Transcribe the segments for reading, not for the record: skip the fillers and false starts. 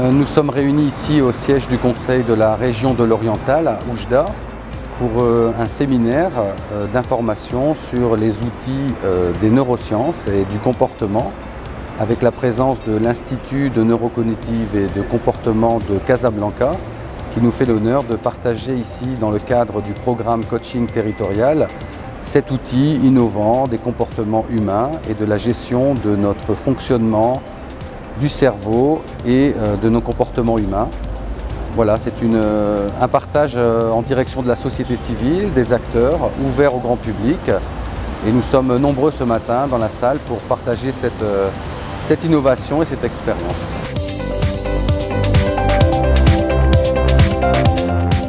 Nous sommes réunis ici au siège du Conseil de la région de l'Oriental à Oujda pour un séminaire d'information sur les outils des neurosciences et du comportement avec la présence de l'Institut de neurocognitive et de comportement de Casablanca qui nous fait l'honneur de partager ici dans le cadre du programme coaching territorial cet outil innovant des comportements humains et de la gestion de notre fonctionnement du cerveau et de nos comportements humains. Voilà, c'est un partage en direction de la société civile, des acteurs, ouvert au grand public. Et nous sommes nombreux ce matin dans la salle pour partager cette innovation et cette expérience.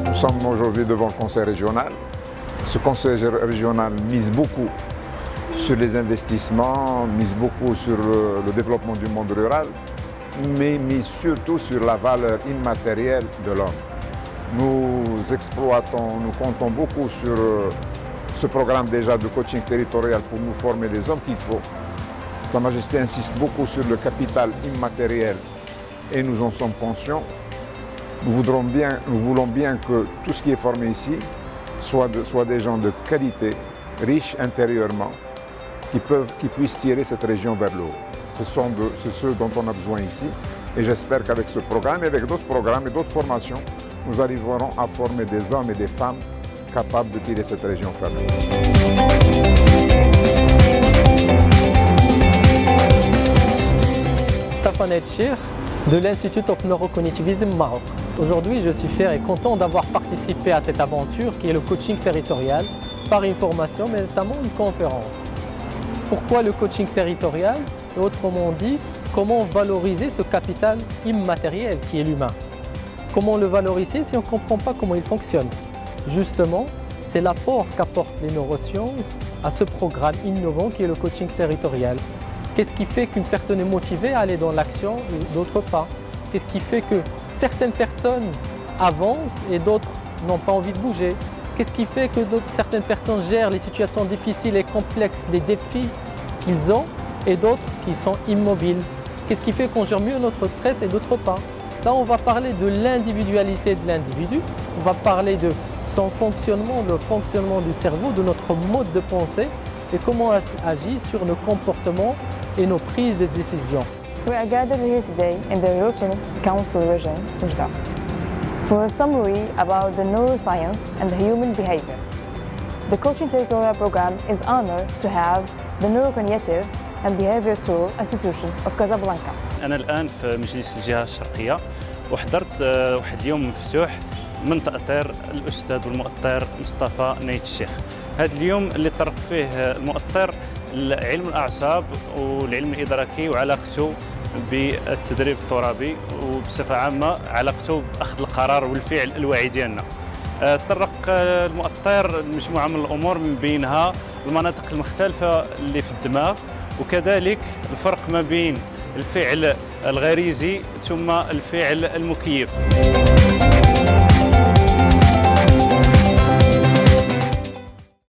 Nous sommes aujourd'hui devant le conseil régional. Ce conseil régional mise beaucoup sur les investissements, mise beaucoup sur le développement du monde rural, mais mise surtout sur la valeur immatérielle de l'homme. Nous exploitons, nous comptons beaucoup sur ce programme déjà de coaching territorial pour nous former les hommes qu'il faut. Sa Majesté insiste beaucoup sur le capital immatériel et nous en sommes conscients. Nous voulons bien que tout ce qui est formé ici soit des gens de qualité, riches intérieurement, qui puissent tirer cette région vers le haut. C'est ce dont on a besoin ici et j'espère qu'avec ce programme et avec d'autres programmes et d'autres formations, nous arriverons à former des hommes et des femmes capables de tirer cette région vers le haut. Stéphane Etchir de l'Institut of Neurocognitivism Maroc. Aujourd'hui, je suis fier et content d'avoir participé à cette aventure qui est le coaching territorial par une formation, mais notamment une conférence. Pourquoi le coaching territorial? Et autrement dit, comment valoriser ce capital immatériel qui est l'humain? Comment le valoriser si on ne comprend pas comment il fonctionne? Justement, c'est l'apport qu'apportent les neurosciences à ce programme innovant qui est le coaching territorial. Qu'est-ce qui fait qu'une personne est motivée à aller dans l'action et d'autres pas? Qu'est-ce qui fait que certaines personnes avancent et d'autres n'ont pas envie de bouger? Qu'est-ce qui fait que certaines personnes gèrent les situations difficiles et complexes, les défis qu'ils ont, et d'autres qui sont immobiles? Qu'est-ce qui fait qu'on gère mieux notre stress et d'autres pas? Là, on va parler de l'individualité de l'individu, on va parler de son fonctionnement, le fonctionnement du cerveau, de notre mode de pensée et comment agir sur nos comportements et nos prises de décision. We are gathered here today in the European Council region, Oujda, for a summary about the neuroscience and the human behavior. The Coaching Territorial Program is honored to have the Neurocognitive and Behavior Tool Institution of Casablanca. أنا الآن في مجلس الجهة الشرقية وحضرت واحد اليوم مفتوح من تأطير الأستاذ والمؤطر مصطفى نايت الشيخ. هذا اليوم اللي طرق فيه المؤطر علم الأعصاب والعلم الإدراكي وعلاقته بالتدريب الترابي وبصفة عامة علاقته بأخذ القرار والفعل الواعي ديالنا. طرق المؤطر مجموعة من الأمور من بينها المناطق المختلفة اللي في الدماغ وكذلك الفرق ما بين الفعل الغريزي ثم الفعل المكيف.